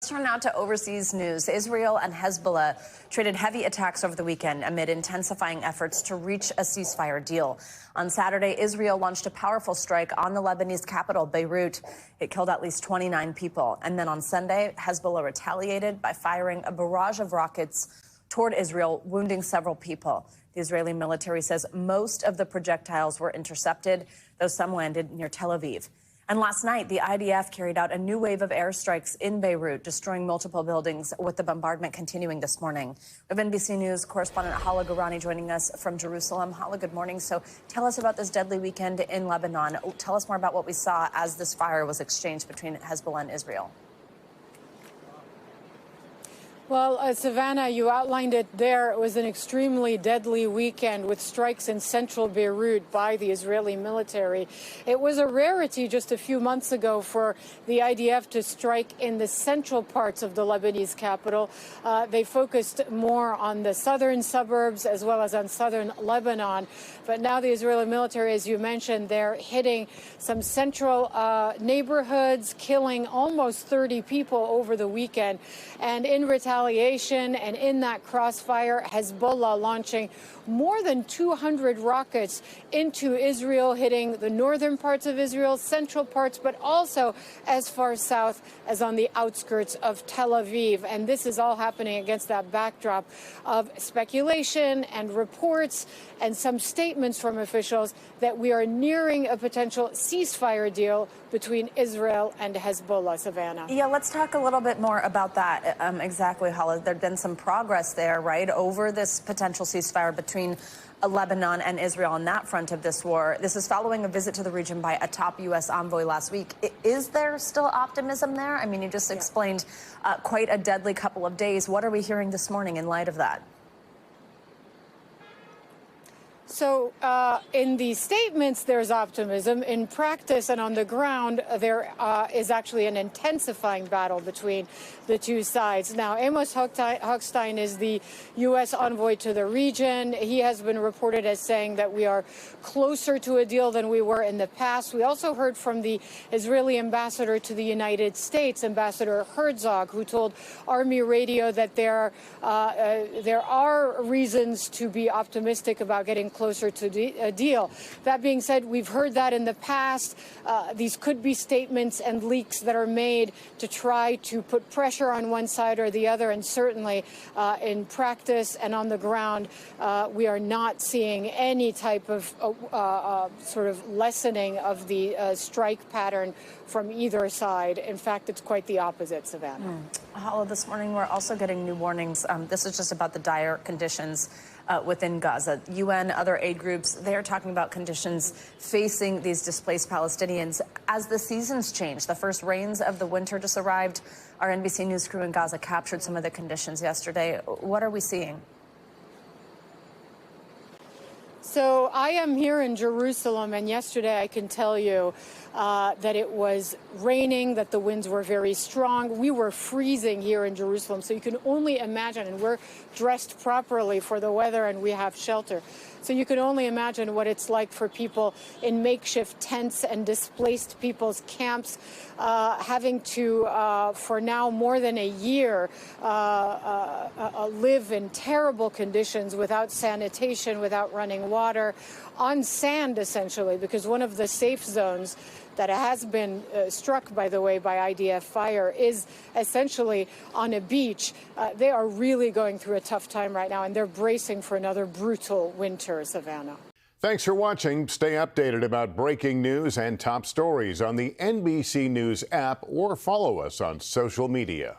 Let's turn now to overseas news. Israel and Hezbollah traded heavy attacks over the weekend amid intensifying efforts to reach a ceasefire deal. On Saturday, Israel launched a powerful strike on the Lebanese capital, Beirut. It killed at least 29 people. And then on Sunday, Hezbollah retaliated by firing a barrage of rockets toward Israel, wounding several people. The Israeli military says most of the projectiles were intercepted, though some landed near Tel Aviv. And last night, the IDF carried out a new wave of airstrikes in Beirut, destroying multiple buildings, with the bombardment continuing this morning. We have NBC News correspondent Hala Gorani joining us from Jerusalem. Hala, good morning. So tell us about this deadly weekend in Lebanon. Tell us more about what we saw as this fire was exchanged between Hezbollah and Israel. Well, Savannah, you outlined it there. It was an extremely deadly weekend with strikes in central Beirut by the Israeli military. It was a rarity just a few months ago for the IDF to strike in the central parts of the Lebanese capital. They focused more on the southern suburbs as well as on southern Lebanon. But now the Israeli military, as you mentioned, they're hitting some central neighborhoods, killing almost 30 people over the weekend. And in retaliation, and in that crossfire, Hezbollah launching more than 200 rockets into Israel, hitting the northern parts of Israel, central parts, but also as far south as on the outskirts of Tel Aviv. And this is all happening against that backdrop of speculation and reports and some statements from officials that we are nearing a potential ceasefire deal between Israel and Hezbollah. Savannah. Yeah, let's talk a little bit more about that. Exactly, Hala. There's been some progress there, right, over this potential ceasefire between Lebanon and Israel on that front of this war. This is following a visit to the region by a top U.S. envoy last week. Is there still optimism there? I mean, you just explained quite a deadly couple of days. What are we hearing this morning in light of that? So in the statements, there's optimism. In practice and on the ground, there is actually an intensifying battle between the two sides. Now, Amos Hochstein is the U.S. envoy to the region. He has been reported as saying that we are closer to a deal than we were in the past. We also heard from the Israeli ambassador to the United States, Ambassador Herzog, who told Army Radio that there are reasons to be optimistic about getting closer to a deal. That being said, we've heard that in the past. These could be statements and leaks that are made to try to put pressure on one side or the other. And certainly in practice and on the ground, we are not seeing any type of sort of lessening of the strike pattern from either side. In fact, it's quite the opposite, Savannah. Hala, this morning we're also getting new warnings. This is just about the dire conditions within Gaza. UN, other aid groups, they're talking about conditions facing these displaced Palestinians as the seasons change. The first rains of the winter just arrived. Our NBC News crew in Gaza captured some of the conditions yesterday. What are we seeing? So I am here in Jerusalem, and yesterday I can tell you that it was raining, that the winds were very strong. We were freezing here in Jerusalem, so you can only imagine, and we're dressed properly for the weather and we have shelter. So you can only imagine what it's like for people in makeshift tents and displaced people's camps, having to, for now more than a year, live in terrible conditions without sanitation, without running water, on sand, essentially, because one of the safe zones that has been struck, by the way, by IDF fire is essentially on a beach. They are really going through a tough time right now, and they're bracing for another brutal winter, Savannah. Thanks for watching. Stay updated about breaking news and top stories on the NBC News app or follow us on social media.